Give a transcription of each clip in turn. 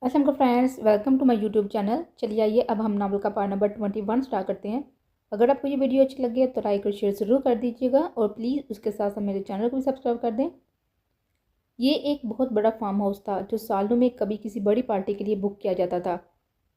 अस्सलाम friends, welcome to my YouTube channel. चलिए आइए अब हम नावल का पार्ट नंबर 21 स्टार्ट करते हैं। अगर आपको ये वीडियो अच्छी लगी है तो लाइक और शेयर ज़रूर कर दीजिएगा और प्लीज़ उसके साथ साथ मेरे चैनल को भी सब्सक्राइब कर दें। ये एक बहुत बड़ा फार्म हाउस था जो सालों में कभी किसी बड़ी पार्टी के लिए बुक किया जाता था।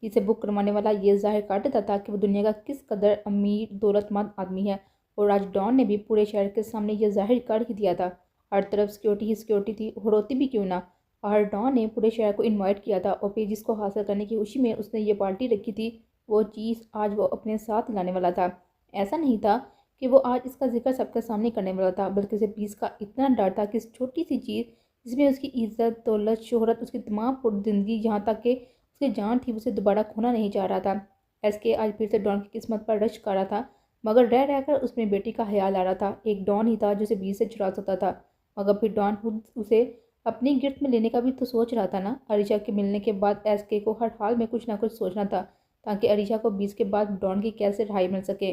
इसे बुक करवाने वाला ये जाहिर कर देता था कि वो दुनिया का किस कदर अमीर दौलतमंद आदमी है। और आज डॉन ने भी पूरे शहर के सामने ये जाहिर कर ही दिया था। हर तरफ सिक्योरिटी ही सिक्योरिटी थी, होती भी क्यों ना। और डॉन ने पूरे शहर को इनवाइट किया था और फिर जिसको हासिल करने की खुशी में उसने ये पार्टी रखी थी, वो चीज़ आज वो अपने साथ लाने वाला था। ऐसा नहीं था कि वो आज इसका जिक्र सबके सामने करने वाला था, बल्कि उसे बीस का इतना डर था कि इस छोटी सी चीज़ जिसमें उसकी इज्जत, दौलत, शोहरत, उसकी तमाम पूरी ज़िंदगी, यहाँ तक कि उसकी जान थी, उसे दोबारा खोना नहीं चाह रहा था। एसके आज फिर से डॉन की किस्मत पर रश्क कर रहा था, मगर रह रहकर उसमें बेटी का ख्याल आ रहा था। एक डॉन ही था जो उसे बीच से चुरा सकता था, मगर फिर डॉन खुद उसे अपनी गिरफ्त में लेने का भी तो सोच रहा था ना। अरीशा के मिलने के बाद एसके को हर हाल में कुछ ना कुछ सोचना था, ताकि अरीशा को बीस के बाद डॉन की कैद से रिहाई मिल सके।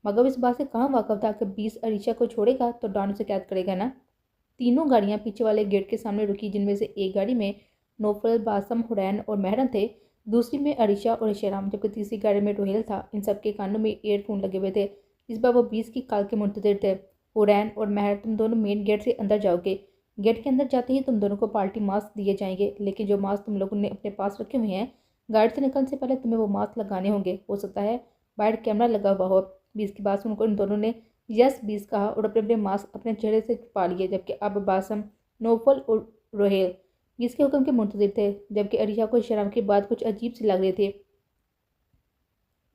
मगर इस बात से कहाँ वाकफ था कि बीस अरीशा को छोड़ेगा तो डॉन उसे कैद करेगा ना। तीनों गाड़ियां पीछे वाले गेट के सामने रुकी, जिनमें से एक गाड़ी में नौफल, बासम, हुरैन और महरम थे, दूसरी में अरीशा और शेराम, जबकि तीसरी गाड़ी में रोहेल था। इन सबके कानों में ईयरफोन लगे हुए थे। इस बार वो 20 की कॉल के मुंतजिर थे। हुरैन और महर, तुम दोनों मेन गेट से अंदर जाओगे। गेट के अंदर जाते ही तुम दोनों को पार्टी मास्क दिए जाएंगे, लेकिन जो मास्क तुम लोगों ने अपने पास रखे हुए हैं, गाड़ी से निकलने से पहले तुम्हें वो मास्क लगाने होंगे। हो सकता है बाहर कैमरा लगा हुआ हो। 20 की बात सुनकर इन दोनों ने यस 20 कहा और अपने अपने मास्क अपने चेहरे से छुपा लिए, जबकि अब बासम, नौफल और रोहेल 20 के हुक्म के मुंतजिर थे, जबकि अरीशा को शर्म की बात कुछ अजीब सी लग रही थी।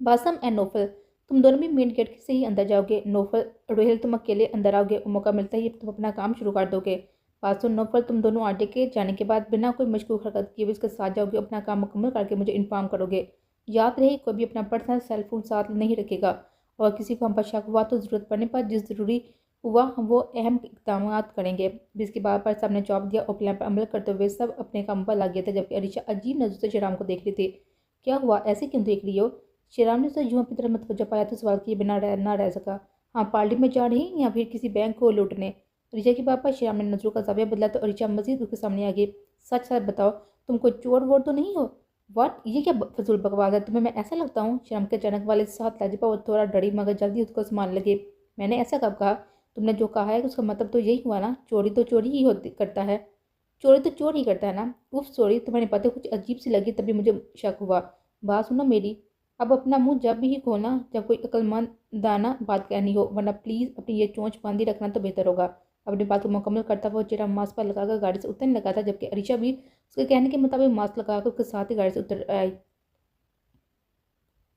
बासम एंड नौफल, तुम दोनों भी मेन गेट से ही अंदर जाओगे। नौफल, रोहेल, तुम अकेले अंदर आओगे और मौका मिलता ही तुम अपना काम शुरू कर दोगे। बासम, नौफल, तुम दोनों आटे के जाने के बाद बिना कोई मशकूक हरकत किए हुए इसके साथ जाओगे, अपना काम मुकम्मल करके मुझे इन्फॉर्म करोगे। याद रहे, कोई भी अपना पर्सनल सेल फोन साथ नहीं रखेगा, और किसी को हम पर शक हुआ तो ज़रूरत पड़ने पर जिस ज़रूरी हुआ हम वो अहम इकदाम करेंगे। जिसके बाद पर सबने जवाब दिया और प्लान पर अमल करते हुए सब अपने काम पर लग गए थे, जबकि अरीशा अजीब नजर से शराम को देख रही थी। क्या हुआ, ऐसे क्यों देख रही हो? शेराम ने उसे यूं अपनी तरफ मतवज्जो पाया तो सवाल किए बिना ना रह सका। हाँ, पार्टी में जा रही या फिर किसी बैंक को लूटने? ऋचा की बात पर शेराम ने नजरों का जाविया बदला तो ऋचा मजीद उसके सामने आ गई। सच सच बताओ, तुम कोई चोर वोर तो नहीं हो? वाट, ये क्या फजूल बकवास है? तुम्हें मैं ऐसा लगता हूँ? शेराम के अचानक वाले साथ लहजे पर वो थोड़ा डरी, मगर जल्दी उसको संभालने लगे। मैंने ऐसा कब कहा? तुमने जो कहा है उसका मतलब तो यही हुआ ना, चोरी तो चोरी ही होती करता है। चोरी तो चोर ही करता है ना। उफ सॉरी, तुम्हारी बातें कुछ अजीब सी लगी तभी मुझे शक हुआ। बात सुनो मेरी, अब अपना मुंह जब भी खोलना जब कोई अक्लमंद दाना बात कहनी हो, वरना प्लीज़ अपनी ये चोंच बांधी रखना तो बेहतर होगा। अपनी बात को मुकम्मल करता हुआ चेहरा मास्क पर लगाकर गाड़ी से उतरने लगा था, जबकि अरीशा भी उसके कहने के मुताबिक मास्क लगाकर उसके साथ ही गाड़ी से उतर आई।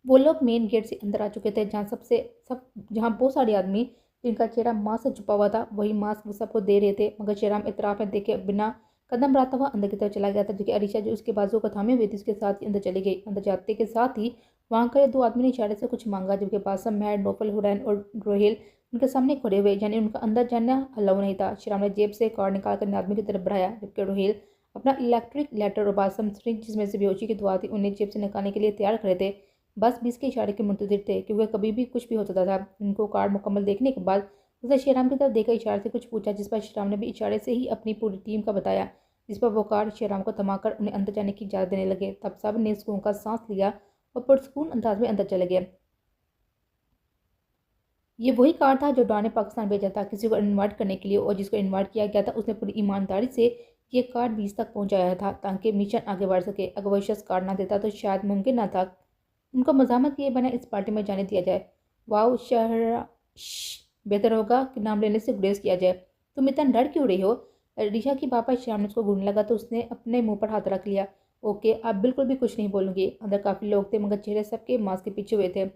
वो लोग मेन गेट से अंदर आ चुके थे, जहाँ बहुत सारे आदमी जिनका चेहरा मास्क से छुपा हुआ था, वही मास्क वो सबको दे रहे थे। मगर शेराम इतराफ में देखे बिना कदम बढ़ाता हुआ अंदर की तरफ चला गया था, जबकि अरीशा जो उसके बाजू को थामे हुई थी उसके साथ ही अंदर चली गई। अंदर जाते के साथ ही वहाँ खड़े दो आदमी ने इशारे से कुछ मांगा, जबकि बासम, महर, नौफल, हुरैन और रोहेल उनके सामने खड़े हुए, यानी उनका अंदर जाना अलाउ नहीं था। शेराम ने जेब से कार्ड निकाल कर आदमी की तरफ बढ़ाया, जबकि रोहेल अपना इलेक्ट्रिक लेटर और बासम सिरिंज जिसमें से बेहोशी की दुआ थी उन्हें जेब से निकालने के लिए तैयार खड़े थे। बस 20 के इशारे के मुंतजिर थे, क्योंकि कभी भी कुछ भी हो सकता था। उनको कार्ड मुकम्मल देखने के बाद उसने शेराम की तरफ देखकर इशारे से कुछ पूछा, जिस पर शेराम ने भी इशारे से ही अपनी पूरी टीम का बताया, जिस पर वो कार्ड शेराम को थमाकर उन्हें अंदर जाने की इजाज़त देने लगे। तब सब ने सुकून का सांस लिया और पुरसुकून अंदाज में अंदर चले गए। ये वही कार्ड था जो डॉन ने पाकिस्तान भेजा था किसी को इन्वाइट करने के लिए, और जिसको इन्वाइट किया गया था उसने पूरी ईमानदारी से ये कार्ड बीस तक पहुंचाया था, ताकि मिशन आगे बढ़ सके। अगर वह शख्स कार्ड ना देता तो शायद मुमकिन ना था उनको मज़ामत किए बिना इस पार्टी में जाने दिया जाए। वाओ शहर, बेहतर होगा कि नाम लेने से गुरेज किया जाए। तुम इतना डर क्यों रही हो? ऋषा की पापा श्याम ने उसको घूरने लगा तो उसने अपने मुंह पर हाथ रख लिया। ओके, आप बिल्कुल भी कुछ नहीं बोलूंगी। अंदर काफ़ी लोग थे, मगर चेहरे सबके मास्क के पीछे हुए थे।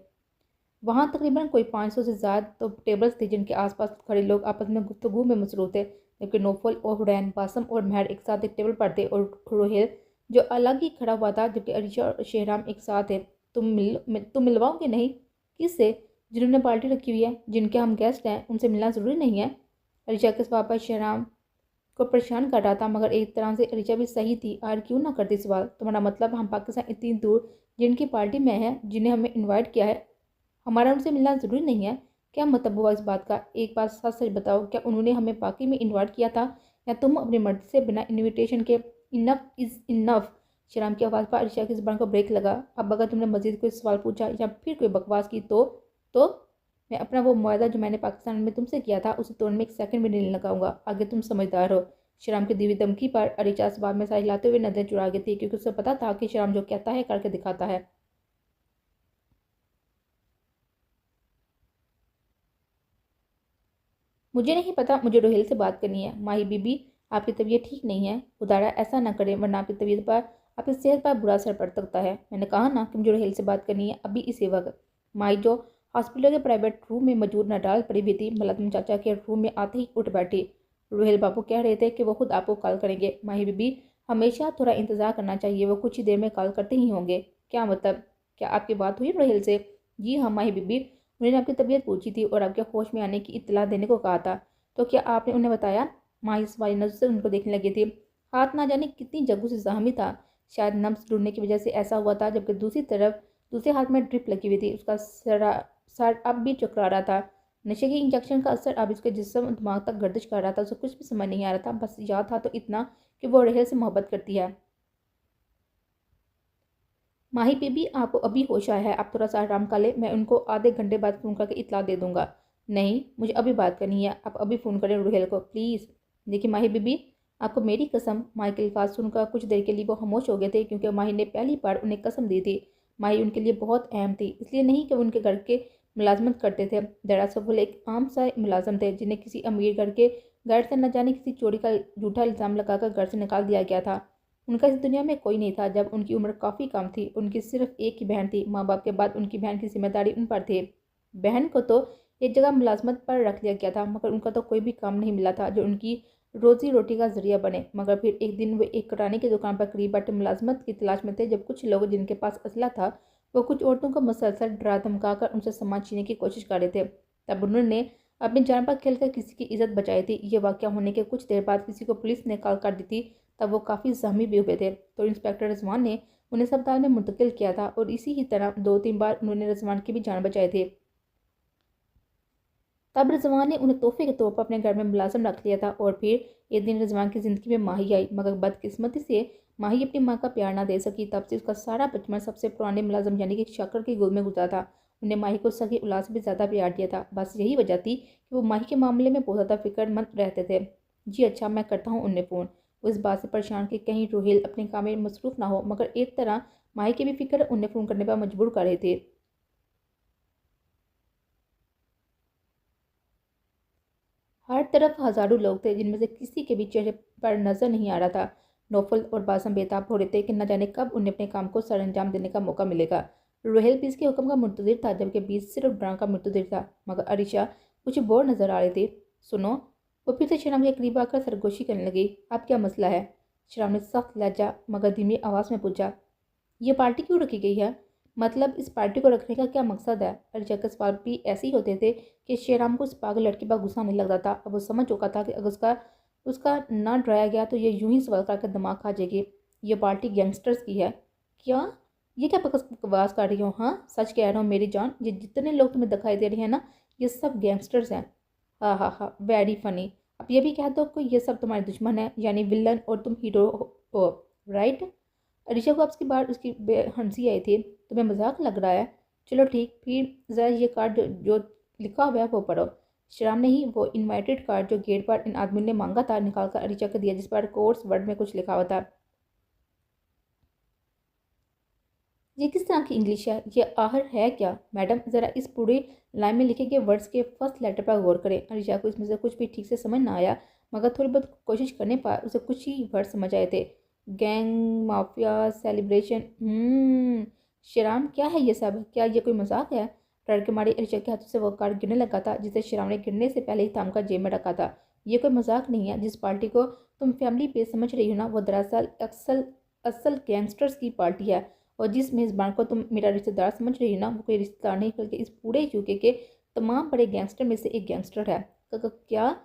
वहाँ तकरीबन कोई 500 से ज़्यादा तो टेबल्स थे, जिनके आसपास खड़े लोग आपस में गुफ्तगू में मसरूफ़ थे, जबकि नौफल और हुरैन, बासम और महर एक साथ एक टेबल पर थे, और रोहेल जो अलग ही खड़ा हुआ था, जबकि अरीशा और शेहराम एक साथ थे। तुम मिलवाओगे नहीं? किससे? जिन्होंने पार्टी रखी हुई है, जिनके हम गेस्ट हैं, उनसे मिलना ज़रूरी नहीं है? अरीशा के सवाल पर शेहराम को परेशान कर रहा था, मगर एक तरह से अरीशा भी सही थी। आर क्यों ना करती सवाल, तुम्हारा मतलब हम पाकिस्तान इतनी दूर जिनकी पार्टी में है, जिन्हें हमें इन्वाइट किया है, हमारा उनसे मिलना ज़रूरी नहीं है? क्या मतलब हुआ इस बात का? एक बात सच सच बताओ, क्या उन्होंने हमें वाकई में इनवाइट किया था, या तुम अपनी मर्जी से बिना इनविटेशन के इनफ इज़ इनफ श्रीराम की आवाज़ पर अर्शिया की ज़ुबान को ब्रेक लगा। अब अगर तुमने मजीद कोई सवाल पूछा या फिर कोई बकवास की तो मैं अपना वो मुआहदा जो मैंने पाकिस्तान में तुमसे किया था उसे तोड़ने में एक सेकंड भी नहीं लगाऊंगा। आगे तुम समझदार हो। श्रीराम की दी धमकी पर अर्शिया इस बात में सारी हिलाते हुए नजरें चुरा गई थी, क्योंकि उसे पता था कि श्रीराम जो कहता है करके दिखाता है। मुझे नहीं पता, मुझे रोहिल से बात करनी है। माही बीबी, आपकी तबीयत ठीक नहीं है। उदारा ऐसा ना करें, वरना आपकी तबीयत पर, आपकी सेहत पर बुरा असर पड़ सकता है। मैंने कहा ना कि मुझे रोहिल से बात करनी है, अभी इसी वक्त। माही जो हॉस्पिटल के प्राइवेट रूम में मौजूद नडाल पड़ी हुई थी, मुलाजिम चाचा के रूम में आते ही उठ बैठी। रोहिल बाबू कह रहे थे कि वो खुद आपको कॉल करेंगे। माही बीबी, हमेशा थोड़ा इंतज़ार करना चाहिए, वो कुछ ही देर में कॉल करते ही होंगे। क्या मतलब? क्या आपकी बात हुई रोहिल से? जी हाँ माही बीबी, उन्होंने आपकी तबीयत पूछी थी और आपके होश में आने की इत्तला देने को कहा था। तो क्या आपने उन्हें बताया? माही सवाली नजर से उनको देखने लगी थी। हाथ ना जाने कितनी जगहों से जख्मी था। शायद नब्ज ढूंढने की वजह से ऐसा हुआ था, जबकि दूसरी तरफ दूसरे हाथ में ड्रिप लगी हुई थी। उसका सर अब भी चकरा रहा था। नशे के इंजेक्शन का असर अब इसके जिस्म दिमाग तक गर्दिश कर रहा था। उसे कुछ भी समझ नहीं आ रहा था, बस याद था तो इतना कि वो रेहल से मोहब्बत करती है। माही बीबी, आपको अभी होश आया है, आप थोड़ा सा आराम कर ले, मैं उनको आधे घंटे बाद फ़ोन करके इतला दे दूंगा। नहीं, मुझे अभी बात करनी है, आप अभी फ़ोन करें रुहेल को प्लीज़। देखिए माही बीबी, आपको मेरी कसम। माही के अल्फाज सुनकर कुछ देर के लिए वो खामोश हो गए थे, क्योंकि माही ने पहली बार उन्हें कसम दी थी। माही उनके लिए बहुत अहम थी, इसलिए नहीं कि उनके घर के मुलाजमत करते थे। दरअसल वो एक आम सा मुलाजम थे, जिन्हें किसी अमीर घर के घर से न जाने किसी चोरी का झूठा इल्ज़ाम लगाकर घर से निकाल दिया गया था। उनका इस दुनिया में कोई नहीं था। जब उनकी उम्र काफ़ी कम थी, उनकी सिर्फ एक ही बहन थी। माँ बाप के बाद उनकी बहन की जिम्मेदारी उन पर थी। बहन को तो एक जगह मुलाजमत पर रख लिया गया था, मगर उनका तो कोई भी काम नहीं मिला था जो उनकी रोजी रोटी का जरिया बने। मगर फिर एक दिन वे एक किराने की दुकान पर करीब बैठे मुलाजमत की तलाश में थे, जब कुछ लोग जिनके पास असला था वो कुछ औरतों को मुसलसल डरा धमका कर उनसे सामान छीनने की कोशिश कर रहे थे। तब उन्होंने अपनी जान पर खेलकर किसी की इज्जत बचाई थी। ये वाक़या होने के कुछ देर बाद किसी को पुलिस ने कॉल कर दी थी। तब वो काफ़ी ज़ख्मी भी हुए थे, तो इंस्पेक्टर रिजवान ने उन्हें अस्पताल में मुंतकिल किया था, और इसी ही तरह 2-3 बार उन्होंने रिजवान की भी जान बचाई थी। तब रिजवान ने उन्हें तोहफे के तौर पर अपने घर में मुलाजिम रख लिया था। और फिर एक दिन रिजवान की ज़िंदगी में माही आई, मगर बदकिस्मती से माही अपनी माँ का प्यार ना दे सकी। तब से उसका सारा बचपन सबसे पुराने मुलाजिम यानी कि शक्कर की गोद में गुजरा था। उन्हें माही को सगी औलाद से भी ज़्यादा प्यार दिया था। बस यही वजह थी कि वो माही के मामले में बहुत ज़्यादा फिक्रमंद रहते थे। जी अच्छा, मैं करता हूँ उन्हें फ़ोन। वो इस बात से परेशान कि कहीं रोहिल अपने काम में मसरूफ़ ना हो, मगर एक तरह माही की भी फिक्र उन्हें फ़ोन करने पर मजबूर कर रही थी। हर तरफ हजारों लोग थे, जिनमें से किसी के भी चेहरे पर नजर नहीं आ रहा था। नौफल और बासम बेताब हो रहे थे कि न जाने कब उन्हें अपने काम को सर अंजाम देने का मौका मिलेगा। रोहेल भी इसके हुक्म का मुंतजिर था, जबकि बीस सिर्फ ड्रां का मुंतजिर था। मगर अरिशा कुछ बोर नजर आ रही थी। सुनो, वो फिर से शराम के करीब आकर सरगोशी करने लगी। अब क्या मसला है? शराम ने सख्त लहजा मगर धीमी आवाज़ में पूछा। ये पार्टी क्यों रखी गई है? मतलब इस पार्टी को रखने का क्या मकसद है? अर्जा के सवाल भी ऐसे ही होते थे कि शेराम को उस पागल लड़के पर गुस्सा नहीं लगता था। अब वो समझ चुका था कि अगर उसका उसका ना डराया गया तो ये यूं ही सवाल करके दिमाग खा जाएगी। ये पार्टी गैंगस्टर्स की है। क्या? ये क्या बकवास कर रही हो? हाँ, सच कह रहा हूँ मेरी जान, ये जितने लोग तुम्हें दिखाई दे रहे हैं ना, ये सब गैंगस्टर्स हैं। हाँ हाँ हाँ, वेरी फनी। अब ये भी कह दो कि ये सब तुम्हारे दुश्मन है, यानी विलन, और तुम हीरो हो, राइट? ऋषभ को आपकी बार उसकी हंसी आई थी। तुम्हें मजाक लग रहा है? चलो ठीक, फिर ज़रा ये कार्ड जो लिखा हुआ है वो पढ़ो। श्याम ने ही वो इनवाइटेड कार्ड जो गेट पर इन आदमी ने मांगा था निकाल कर अरिचा को दिया, जिस पर कोर्स वर्ड में कुछ लिखा हुआ था। ये किस तरह की इंग्लिश है? ये आहर है क्या? मैडम, ज़रा इस पूरी लाइन में लिखे गए वर्ड्स के फर्स्ट लेटर पर गौर करें। अरिचा को इसमें से कुछ भी ठीक से समझ ना आया, मगर थोड़ी बहुत कोशिश करने पर उसे कुछ ही वर्ड समझ आए थे। Gang, mafia, celebration. श्रीराम, क्या है ये सब? क्या ये कोई मजाक है? डर के मारे अरिचा के हाथों से वो कार्ड गिरने लगा था, जिसे श्रीराम ने गिरने से पहले ही थाम कर जेब में रखा था। ये कोई मजाक नहीं है। जिस पार्टी को तुम फैमिली पे समझ रही हो ना, वो दरअसल असल असल गैंगस्टर्स की पार्टी है। और जिस मेज़बान को तुम मेरा रिश्तेदार समझ रही हो ना, वो कोई रिश्तेदार नहीं, बल्कि इस पूरे यूके के तमाम बड़े गैंगस्टर में से एक गैंगस्टर है। क्या?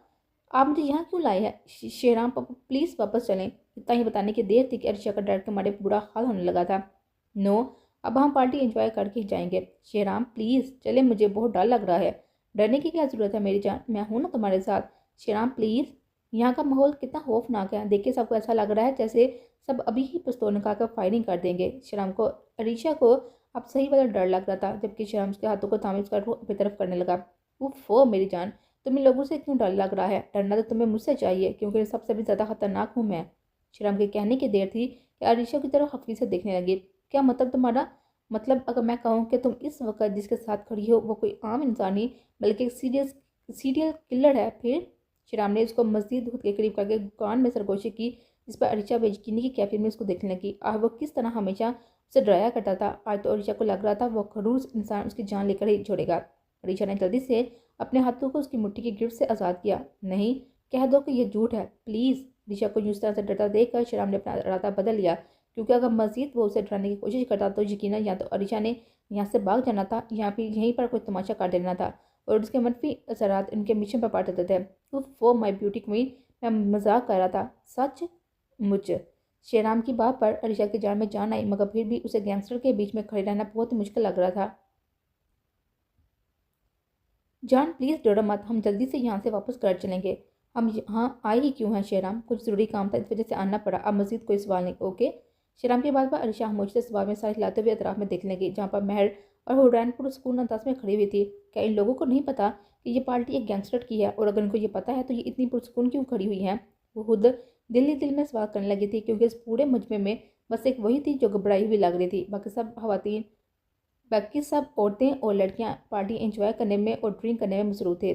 आप मुझे यहाँ क्यों लाए हैं? शेराम पापा, प्लीज़ वापस चलें। इतना ही बताने की देर थी कि अर्शिया का डर के मारे बुरा हाल होने लगा था। नो, अब हम पार्टी एंजॉय करके ही जाएंगे। शेराम प्लीज़ चले, मुझे बहुत डर लग रहा है। डरने की क्या ज़रूरत है मेरी जान, मैं हूँ ना तुम्हारे साथ। शेराम प्लीज़। यहाँ का माहौल कितना खौफनाक है। देखिए, सबको ऐसा लग रहा है जैसे सब अभी ही पिस्तौल निकालकर फायरिंग कर देंगे। शराम को अरीशा को अब सही वाला डर लग रहा था, जबकि शराम उसके हाथों को थामे उसका रुख अपनी तरफ करने लगा। उफ़ो मेरी जान, तुम्हें लोगों से क्यों डर लग रहा है? डरना तो तुम्हें मुझसे चाहिए, क्योंकि सबसे भी ज़्यादा खतरनाक हूँ मैं। शराम के कहने की देर थी कि अरीशा की तरफ हल्की से देखने लगी। क्या मतलब तुम्हारा? मतलब अगर मैं कहूँ कि तुम इस वक्त जिसके साथ खड़ी हो वो कोई आम इंसान नहीं बल्कि एक सीरियल किलर है, फिर? शराम ने उसको मज़ीद खुद के करीब करके कान में सरगोशी की, जिस पर अरीशा बेयकीनी की कैफियत में उसको देखने लगी। आह वो किस तरह हमेशा उसे डराया करता था, आज तो अरीशा को लग रहा था वो खड़ूस इंसान उसकी जान लेकर ही छोड़ेगा। अरीशा ने जल्दी से अपने हाथों को उसकी मुट्ठी की गिरफ्त से आज़ाद किया। नहीं, कह दो कि यह झूठ है, प्लीज़। अरीशा को उस तरह से डरता देखकर शराम ने अपना इरादा बदल लिया, क्योंकि अगर मजीद वो उसे डराने की कोशिश करता तो यकीनन या तो अरीशा ने यहाँ से भाग जाना था या फिर यहीं पर कोई तमाशा काट देना था, और उसके मनफी असरात इनके मिशन पर पड़ जाते थे। वो माई ब्यूटी क्वीन, मैं मजाक कर रहा था, सच मुझ। शेराम की बात पर अरीशा की जान में जान आई, मगर फिर भी उसे गैंगस्टर के बीच में खड़े रहना बहुत ही मुश्किल लग रहा था। जान प्लीज़ डरो मत, हम जल्दी से यहाँ से वापस घर चलेंगे। हम यहाँ आए ही क्यों हैं शेराम? कुछ ज़रूरी काम था, इस वजह से आना पड़ा। अब मजीद कोई सवाल नहीं, ओके? शेराम की बात पर अरीशा खामोशी से सवाल में साथ हिलाते हुए अतराफ में देखने लगी, जहाँ पर महर और हुरैन पुरस्कून अंदाज में खड़ी हुई थी। क्या इन लोगों को नहीं पता कि ये पार्टी एक गैंगस्टर की है? और अगर इनको ये पता है तो ये इतनी पुरस्कून क्यों खड़ी हुई हैं? वो खुद दिल ही दिल में सवाल करने लगी थी, क्योंकि इस पूरे मजमे में बस एक वही थी जो घबराई हुई लग रही थी। बाकी सब औरतें और लड़कियां पार्टी एंजॉय करने में और ड्रिंक करने में मसरूफ थे।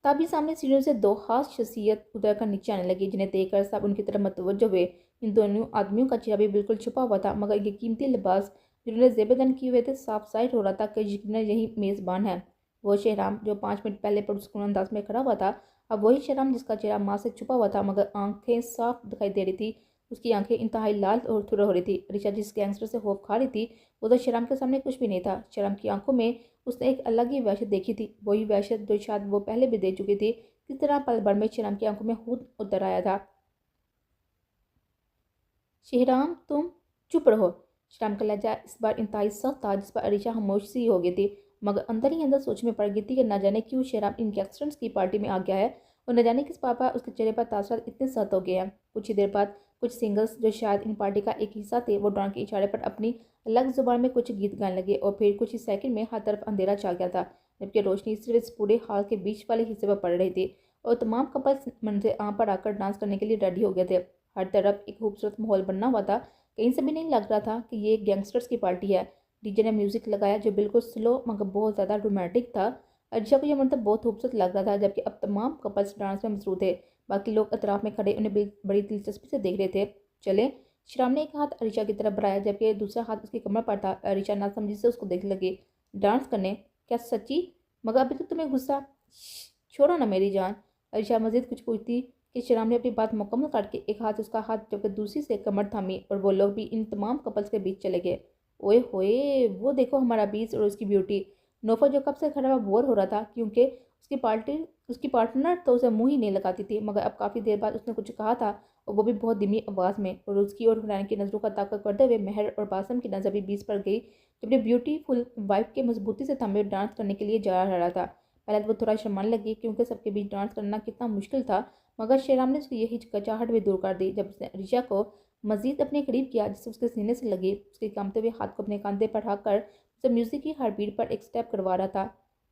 तभी सामने सीढ़ियों से दो खास शख्सियत उतर कर नीचे आने लगी, जिन्हें देखकर सब उनकी तरफ मतवज्जो हुए। इन दोनों आदमियों का चेहरा भी बिल्कुल छुपा हुआ था, मगर ये कीमती लिबास जिन्होंने जेबेदन किए हुए थे साफ साइड हो रहा था कि यकीनन यही मेज़बान है। वो शेहराम जो 5 मिनट पहले पुरस्कून अंदाज में खड़ा हुआ था, अब वही शेहराम जिसका चेहरा माँ से छुपा हुआ था, मगर आंखें साफ दिखाई दे रही थी। उसकी आंखें इंतहाई लाल और थुर हो रही थी। ऋचा जिस गैंगस्टर से खौफ खा रही थी, वो तो शेहराम के सामने कुछ भी नहीं था। शेहराम की आंखों में उसने एक अलग ही वहशत देखी थी, वही वहशत जो शायद वो पहले भी दे चुकी थी। किस तरह पल भर में शेहराम की आंखों में खुद उतर आया था। शेहराम तुम चुप रहो। शेहराम का लहजा इस बार इंतहाई सख्त था, जिस पर अरीशा खामोश सी हो गई थी, मगर अंदर ही अंदर सोच में पड़ गई थी कि न जाने क्यों शेहराम इन गैंगस्टर्स की पार्टी में आ गया है, और न जाने किस पापा उसके चेहरे पर तासरात इतने सख्त हो गए हैं। कुछ ही देर बाद कुछ सिंगर्स जो शायद इन पार्टी का एक हिस्सा थे, वो डॉन के इशारे पर अपनी अलग जुबान में कुछ गीत गाने लगे, और फिर कुछ ही सेकंड में हर तरफ अंधेरा छा गया था, जबकि रोशनी सिर्फ इस पूरे हॉल के बीच वाले हिस्से पर पड़ रही थी, और तमाम कपल्स मंच से पर आकर डांस करने के लिए रेडी हो गए थे। हर तरफ एक खूबसूरत माहौल बनना हुआ था। कहीं से भी नहीं लग रहा था कि ये एक गैंगस्टर्स की पार्टी है। डीजे ने म्यूजिक लगाया जो बिल्कुल स्लो मगर बहुत ज़्यादा रोमांटिक था। अर्जिशा को यह मंतब बहुत खूबसूरत लग रहा था, जबकि अब तमाम कपल्स डांस में मसरूफ थे। बाकी लोग अतराफ में खड़े उन्हें बड़ी दिलचस्पी से देख रहे थे। चले, श्राम ने एक हाथ अरीशा की तरफ बढ़ाया, जबकि दूसरा हाथ उसकी कमर पर था। अरीशा नासमझी से उसको देखने लगी। डांस करने? क्या सच्ची? मगर अभी तो तुम्हें गुस्सा। छोड़ो ना मेरी जान। अरीशा मजीद कुछ पूछती कि श्याम ने अपनी बात मुकम्मल करके एक हाथ उसका हाथ जबकि दूसरी से कमर थामी, और वो लोग भी इन तमाम कपल्स के बीच चले गए। ओए होए, वो देखो हमारा बीस और उसकी ब्यूटी। नोफा जो कब से खड़ा हुआ बोर हो रहा था, क्योंकि उसकी पार्टनर तो उसे मुंह ही नहीं लगाती थी, मगर अब काफ़ी देर बाद उसने कुछ कहा था, और वो भी बहुत धीमी आवाज़ में, और उसकी और हुरैन की नज़रों का ताक़ा करते हुए महर और बासम की नज़र भी बीस पर गई, जो अपनी ब्यूटीफुल वाइफ के मजबूती से थामे डांस करने के लिए जा रहा था। पहले तो वो थोड़ा शर्माने लगी, क्योंकि सबके बीच डांस करना कितना मुश्किल था, मगर शेराम ने उसकी यही हिचकिचाहट भी दूर कर दी जब उसने ऋचा को मजीद अपने करीब किया, जिससे उसके सीने से लगी। उसके कामते हुए हाथ को अपने कंधे पर रखकर उसे म्यूजिक की हर बीट पर एक स्टेप करवा रहा था।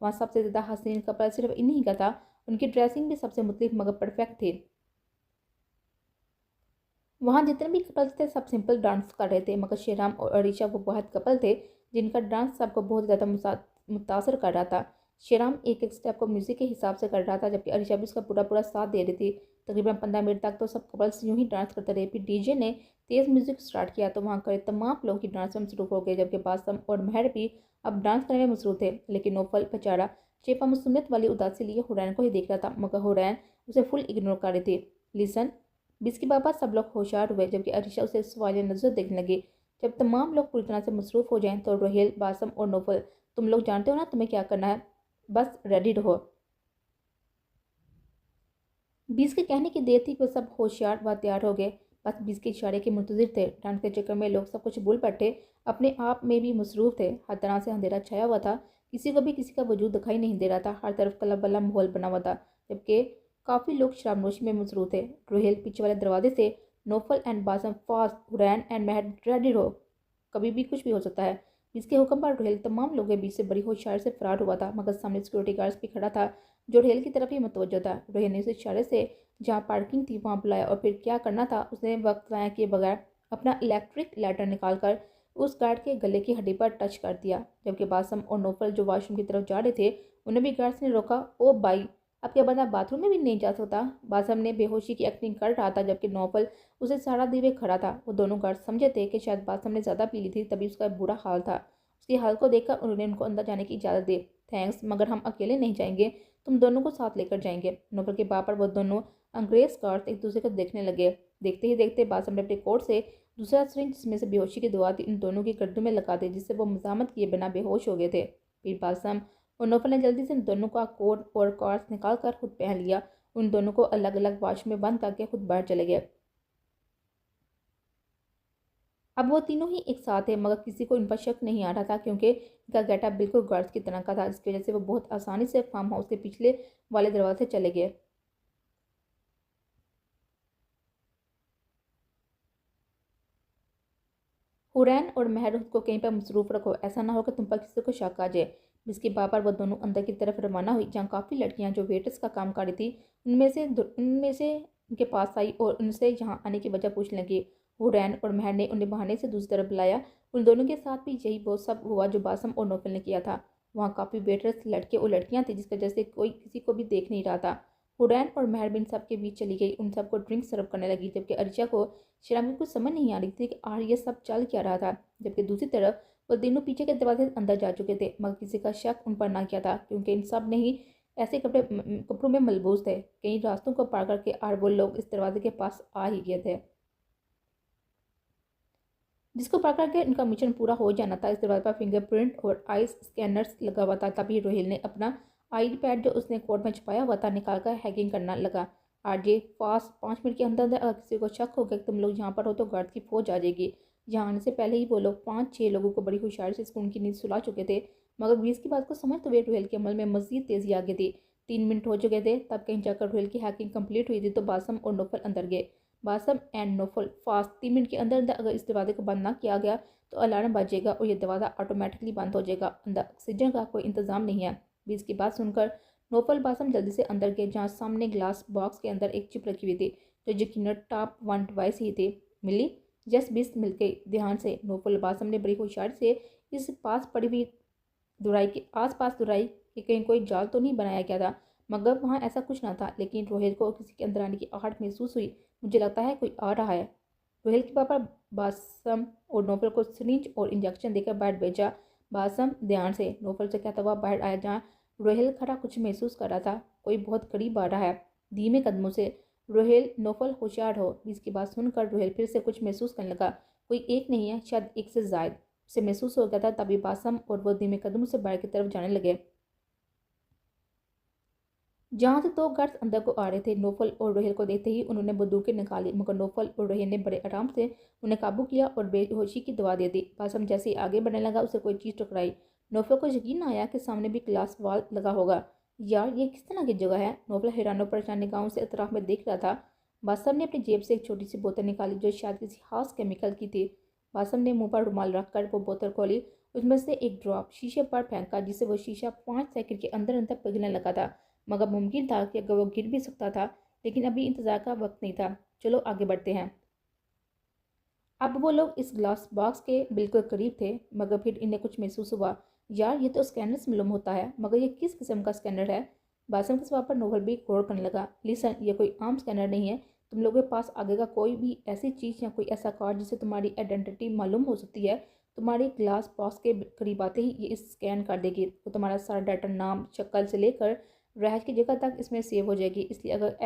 वहाँ सबसे ज़्यादा हसीन कपड़ा सिर्फ इन्हीं का था। उनकी ड्रेसिंग भी सबसे मुख्तलिफ मगर परफेक्ट थी। वहाँ जितने भी कपल्स थे सब सिंपल डांस कर रहे थे, मगर शेराम और अरीशा वो बहुत कपल थे जिनका डांस सबको बहुत ज़्यादा मुतासर कर रहा था। शेराम एक एक स्टेप को म्यूज़िक के हिसाब से कर रहा था, जबकि अरीशा भी उसका पूरा पूरा साथ दे रही थी। तकरीबन 15 मिनट तक तो सब कपल्स यूं ही डांस करते रहे। फिर डीजे ने तेज़ म्यूज़िक स्टार्ट किया तो वहाँ खड़े तमाम लोग की डांस में मसरूफ हो गए, जबकि बासम और महर भी अब डांस करने में मसरूफ थे। लेकिन नौफल बेचारा चेपा मसूमियत वाली उदासी लिए हुरैन को ही देख रहा था, मगर हुरैन उसे फुल इग्नोर कर रही थी। लिसन, बिस्की बाबा सब लोग होशियार हुए, जबकि अरीशा उसे सवालिया नजर देखने लगी। जब तमाम लोग पूरी तरह से मसरूफ हो जाएं तो रोहेल, बासम और नौफल, तुम लोग जानते हो ना तुम्हें क्या करना है, बस रेडी रहो। बीस के कहने की देर थी कि वो सब होशियार व तैयार हो गए। बस बीस के इशारे के मुंतजिर थे। डांस के चक्कर में लोग सब कुछ भूल बैठे, अपने आप में भी मसरूफ थे। हर तरह से अंधेरा छाया हुआ था, किसी को भी किसी का वजूद दिखाई नहीं दे रहा था। हर तरफ कला बला माहौल बना हुआ था, जबकि काफ़ी लोग शराबनोशी में मसरूफ़ थे। रोहेल पीछे वाले दरवाजे से Naufal and Bassam fast Hurain and Mahar ready रहो, कभी भी कुछ भी हो सकता है। इसके हुक्म पर रोहेल तमाम लोगों के बीच से बड़ी होशियारी से फरार हुआ था, मगर सामने सिक्योरिटी गार्ड्स भी खड़ा था जो रोहेल की तरफ ही मुतवज्जो था। रोहेल ने उसे इशारे से जहाँ पार्किंग थी वहाँ बुलाया और फिर क्या करना था उसने वक्त ज़ाया किए बगैर अपना इलेक्ट्रिक लाइटर निकाल कर उस गार्ड के गले की हड्डी पर टच कर दिया। जबकि बासम और नौफल जो वॉशरूम की तरफ जा रहे थे उन्हें भी गार्ड्स ने रोका। ओ भाई, अब क्या बंदा बाथरूम में भी नहीं जा सकता? बासम ने बेहोशी की एक्टिंग कर रहा था जबकि नौफल उसे सहारा दिए खड़ा था। वो दोनों गार्ड समझे थे कि शायद बासम ने ज़्यादा पी ली थी, तभी उसका बुरा हाल था। उसकी हाल को देखकर उन्होंने उनको अंदर जाने की इजाज़त दी। थैंक्स, मगर हम अकेले नहीं जाएंगे, तुम दोनों को साथ लेकर जाएंगे। नौफल के बाप पर वो दोनों अंग्रेज गार्ड एक दूसरे को देखने लगे। देखते ही देखते बासम ने अपने कोट से दूसरा सिरिंज जिसमें से बेहोशी की दवा थी इन दोनों की गर्दन में लगा दी, जिससे वो मजामत किए बिना बेहोश हो गए थे। फिर बासम और नौफल ने जल्दी से उन दोनों का कोट और कॉर्ड्स निकाल कर खुद पहन लिया। उन दोनों को अलग अलग वॉशरूम में बंद करके खुद बाहर चले गए। अब वो तीनों ही एक साथ थे, मगर किसी को इन पर शक नहीं आ रहा था क्योंकि इनका गेटअप बिल्कुल गार्ड्स की तरह का था, जिसकी वजह से वो बहुत आसानी से फार्म हाउस के पिछले वाले दरवाजे से चले गए। हुरैन और महर को कहीं पर मसरूफ़ रखो, ऐसा ना हो कि तुम पर किसी को शक आ जाए। जिसके बापर वो दोनों अंदर की तरफ रवाना हुई, जहाँ काफ़ी लड़कियाँ जो वेटर्स का काम कर रही थी उनमें से उनके पास आई और उनसे यहाँ आने की वजह पूछने लगी। हुरैन और महर ने उन्हें बहाने से दूसरी तरफ बुलाया। उन दोनों के साथ भी यही वो सब हुआ जो बासम और नौफल ने किया था। वहाँ काफ़ी वेटर्स, लड़के और लड़कियाँ थी, जिसकी वजह से कोई किसी को भी देख नहीं रहा था। हुरैन और महर बिन सब के बीच चली गई, उन सबको ड्रिंक सर्व करने लगी, जबकि अर्चा को शराब में कुछ समझ नहीं आ रही थी कि आर ये सब चल क्या रहा था। जबकि दूसरी तरफ वो तीनों पीछे के दरवाजे से अंदर जा चुके थे, मगर किसी का शक उन पर ना किया था क्योंकि इन सब ने ही ऐसे कपड़ों में मलबूस थे। कई रास्तों को पार करके आर वो लोग इस दरवाजे के पास आ ही गए थे, जिसको पार करके इनका मिशन पूरा हो जाना था। इस दरवाजे पर फिंगरप्रिंट और आइस स्कैनर्स लगा हुआ था। तभी रोहिल ने अपना आई पैड जो उसने कोट में छुपाया हुआ था निकाल कर हैकिंग करना लगा। आरजे फास्ट 5 मिनट के अंदर अगर किसी को शक हो गया कि तुम लोग यहाँ पर हो तो गार्ड की फौज आ जाएगी। यहाँ आने से पहले ही वो लोग 5-6 लोगों को बड़ी होशियारी से उनकी नींद सुला चुके थे, मगर 20 की बात को समझते हुए रोहिल के अमल में मजीद तेजी आ गई थी। 3 मिनट हो चुके थे, तब कहीं जाकर रोहिल की हैकिंग कंप्लीट हुई थी तो बासम और नौफल अंदर गए। बासम एंड नोफल फास्ट 3 मिनट के अंदर अंदर अगर इस दरवाजे को बंद ना किया गया तो अलार्म बजेगा और ये दरवाज़ा ऑटोमेटिकली बंद हो जाएगा। अंदर ऑक्सीजन का कोई इंतजाम नहीं है। भी इसकी बात सुनकर नोफल बासम जल्दी से अंदर गए, जहाँ सामने ग्लास बॉक्स के अंदर एक चिप रखी हुई थी जो यकीनन टॉप 1 डिवाइस ही थी। मिली जस्ट 20 मिल गई। ध्यान से नोफल बासम ने बड़ी होशियारी से इस पास पड़ी हुई दुराई के आस पास दुराई कि कहीं कोई जाल तो नहीं बनाया गया था, मगर वहाँ ऐसा कुछ ना था। लेकिन रोहित को किसी के अंदर आने की आहट महसूस हुई। मुझे लगता है कोई आ रहा है। रोहिल के पापा बासम और नोफल को सिरिंज और इंजेक्शन देकर बाहर भेजा। बासम ध्यान से नोफल से कहता हुआ बाहर आया, जहाँ रोहिल खड़ा कुछ महसूस कर रहा था। कोई बहुत करीब आ रहा है। धीमे कदमों से रोहिल, नोफल होशियार हो। इसकी बात सुनकर रोहिल फिर से कुछ महसूस करने लगा। कोई एक नहीं है, शायद एक से ज्यादा से महसूस हो गया था। तभी बासम और वो धीमे कदमों से बाहर की तरफ जाने लगे, जहाँ से दो गार्ड्स अंदर को आ रहे थे। नोफल और रोहिल को देखते ही उन्होंने बंदूकें निकाली, मगर नोफल और रोहिल ने बड़े आराम से उन्हें काबू किया और बेहोशी की दवा दे दी। बासम जैसे ही आगे बढ़ने लगा उसे कोई चीज़ टकराई। नोफल को यकीन ना आया कि सामने भी ग्लास वॉल लगा होगा। यार ये किस तरह की जगह है? नोफल हैरानो परेशान निगाहों से अतराफ में देख रहा था। बासम ने अपनी जेब से एक छोटी सी बोतल निकाली जो शायद किसी खास केमिकल की थी। बासम ने मुंह पर रुमाल रखकर वो बोतल खोली, उसमें से एक ड्रॉप शीशे पर फेंका, जिससे वो शीशा 5 सेकंड के अंदर अंदर पिघलने लगा था। मगर मुमकिन था कि अगर वो गिर भी सकता था, लेकिन अभी इंतज़ार का वक्त नहीं था। चलो आगे बढ़ते हैं। अब वो लोग इस ग्लास बॉक्स के बिल्कुल करीब थे, मगर फिर इन्हें कुछ महसूस हुआ। यार ये तो स्कैनर से मालूम होता है, मगर ये किस किस्म का स्कैनर है? बासम के सवाल पर नोवल भी गौर करने लगा। लिसन, ये कोई आम स्कैनर नहीं है। तुम लोगों के पास आगे का कोई भी ऐसी चीज़ या कोई ऐसा कार्ड जिससे तुम्हारी आइडेंटिटी मालूम हो सकती है, तुम्हारी ग्लास बॉक्स के करीब आते ही ये इस स्कैन कर देगी। तो तुम्हारा सारा डाटा, नाम, शक्ल से लेकर रहायश की जगह तक इसमें सेव हो जाएगी। इसलिए अगर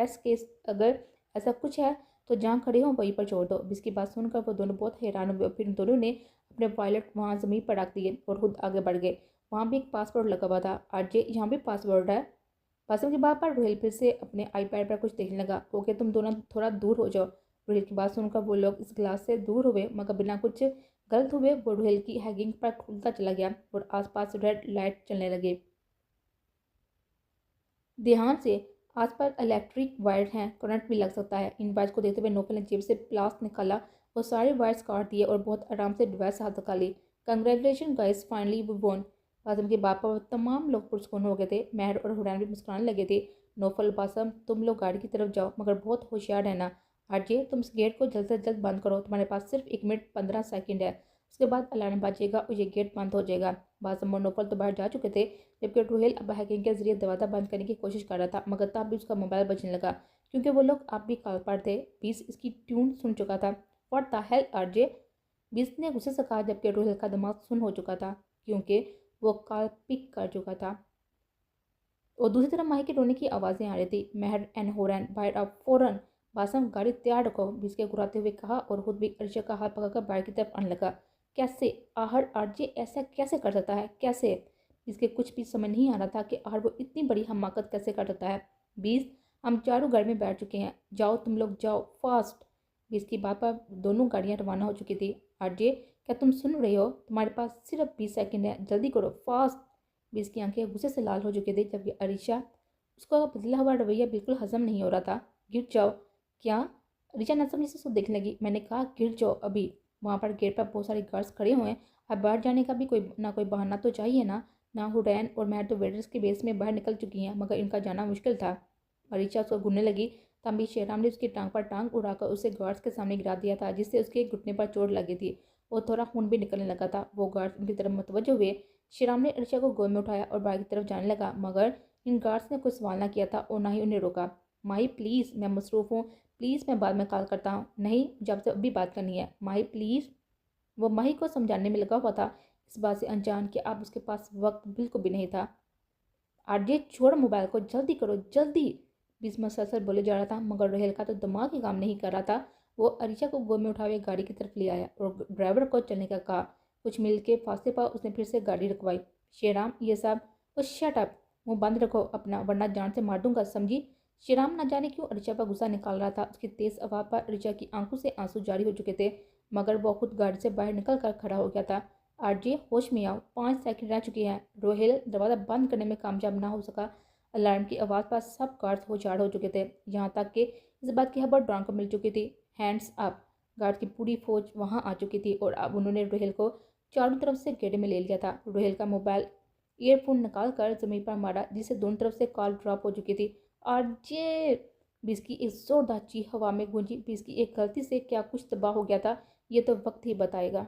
ऐसा कुछ है तो जहाँ खड़े हों वहीं पर छोड़ दो। इसकी बात सुनकर वो दोनों बहुत हैरान हुए। फिर दोनों ने अपने वॉलेट वहाँ ज़मीन पर रख दिए और खुद आगे बढ़ गए। वहाँ भी एक पासवर्ड लगा हुआ था। आरजे, यहाँ भी पासवर्ड है। पासवर्ड की बात पर रोहिल फिर से अपने आईपैड पर कुछ देखने लगा। ओके, तुम दोनों थोड़ा दूर हो जाओ। रोहिल की बात सुनकर वो लोग इस ग्लास से दूर हुए, मगर बिना कुछ गलत हुए वो रोहिल की हैगिंग पर खुलता चला गया और आसपास रेड लाइट चलने लगे। ध्यान से आस पास इलेक्ट्रिक वायर हैं, करंट भी लग सकता है। इन वायर्स को देखते हुए नौफल ने जेब से प्लास निकाला और सारे वायर्स काट दिए और बहुत आराम से डिवाइस हाथ लगा ली। Congratulation guys, finally we won. Bassam के बाप पर तमाम लोग पुरस्कुन हो गए थे। महर और हुरैन भी मुस्कुराने लगे थे। नौफल, बासम, तुम लोग गाड़ी की तरफ जाओ, मगर बहुत होशियार रहना। आरजे, तुम इस गेट को जल्द से जल्द बंद करो, तुम्हारे पास सिर्फ 1 मिनट 15 सेकंड है। उसके बाद अलार्म बजेगा और ये गेट बंद हो जाएगा। बासम और नौफल तो बाहर जा चुके थे, जबकि रोहेल अब हैकिंग के जरिए दरवाज़ा बंद करने की कोशिश कर रहा था, मगर तब भी उसका मोबाइल बजने लगा, क्योंकि वो लोग अब भी कॉल पर थे। बीस इसकी ट्यून सुन चुका था। व्हाट द हेल आरजे, बीस ने गुस्से से कहा, जबकि रोहेल का दिमाग सुन हो चुका था, क्योंकि वो कॉल पिक कर चुका था। और दूसरी तरफ माही की रोने की आवाज़ें आ रही थी। महर एंड होरैन, बाहर अब फौरन। बासम, गाड़ी तैयार रखो, बीस के घुराते हुए कहा, और खुद भी अर्शा का हाथ पकड़कर बाहर की तरफ आने लगा। कैसे? आहर, आरजे ऐसा कैसे कर सकता है? कैसे? इसके कुछ भी समझ नहीं आ रहा था कि आहर वो इतनी बड़ी हमाकत कैसे कर सकता है। 20, हम चारों गाड़ी में बैठ चुके हैं, जाओ तुम लोग जाओ, फास्ट। 20 की बात पर दोनों गाड़ियां रवाना हो चुकी थी। आरजे, क्या तुम सुन रहे हो? तुम्हारे पास सिर्फ 20 सेकंड है, जल्दी करो, फास्ट। 20 की आंखें गुस्से से लाल हो चुकी थी, जबकि अरीशा, उसका बदला हुआ रवैया बिल्कुल हजम नहीं हो रहा था। गिर जाओ। क्या? अरीशा नसमनी से उसको देखने लगी। मैंने कहा गिर जाओ अभी। वहाँ पर गेट पर बहुत सारे गार्ड्स खड़े हुए हैं। अब बाहर जाने का भी कोई बहाना तो चाहिए ना हुरैन और मैं तो वेडर्स के बेस में बाहर निकल चुकी हैं, मगर इनका जाना मुश्किल था। अरीशा उसको घूरने लगी, तभी शेराम ने उसकी टांग पर टांग उड़ाकर उसे गार्ड्स के सामने गिरा दिया था, जिससे उसके घुटने पर चोट लगी थी और थोड़ा खून भी निकलने लगा था। वो गार्ड्स उनकी तरफ मुतवज्जो हुए। शेराम ने अरीशा को गोद में उठाया और बाहर की तरफ जाने लगा, मगर इन गार्ड्स ने कोई सवाल ना किया था और ना ही उन्हें रोका। माही प्लीज़, मैं मसरूफ़ हूँ, प्लीज़ मैं बाद में कॉल करता हूँ। नहीं, जब से अभी बात करनी है माही प्लीज़। वो माही को समझाने में लगा हुआ था, इस बात से अनजान कि अब उसके पास वक्त बिल्कुल भी नहीं था। आरजे, छोड़ मोबाइल को, जल्दी करो जल्दी। बीस मसलसल बोले जा रहा था, मगर रोहेल का तो दिमाग ही काम नहीं कर रहा था। वो अरीशा को गोद में उठाए गाड़ी की तरफ ले आया और ड्राइवर को चलने का कहा। कुछ मिल के फासले पर उसने फिर से गाड़ी रुकवाई। शेराम, ये सब, ओ शट अप, मुँह बंद रखो अपना, वरना जान से मार दूंगा, समझी? शेराम न जाने क्यों अरीशा पर गुस्सा निकाल रहा था। उसकी तेज आवाज़ पर अरीशा की आंखों से आंसू जारी हो चुके थे, मगर वो खुद गाड़ी से बाहर निकल कर खड़ा हो गया था। आरजे, होश में आओ, 5 सेकंड रह चुके हैं। रोहेल दरवाज़ा बंद करने में कामयाब ना हो सका। अलार्म की आवाज़ पर सब गार्ड्स होशियार हो चुके थे, यहाँ तक कि इस बात की खबर डॉन को मिल चुकी थी। Hands up. गार्ड की पूरी फौज वहाँ आ चुकी थी और अब उन्होंने रोहेल को चारों तरफ से घेरे में ले लिया था। रोहेल का मोबाइल ईयरफोन निकाल कर ज़मीन पर मारा, जिससे दोनों तरफ से कॉल ड्रॉप हो चुकी थी। आरजे, बीस की एक जोरदार चीख हवा में गूंजी। बीस की एक गलती से क्या कुछ तबाह हो गया था, ये तो वक्त ही बताएगा।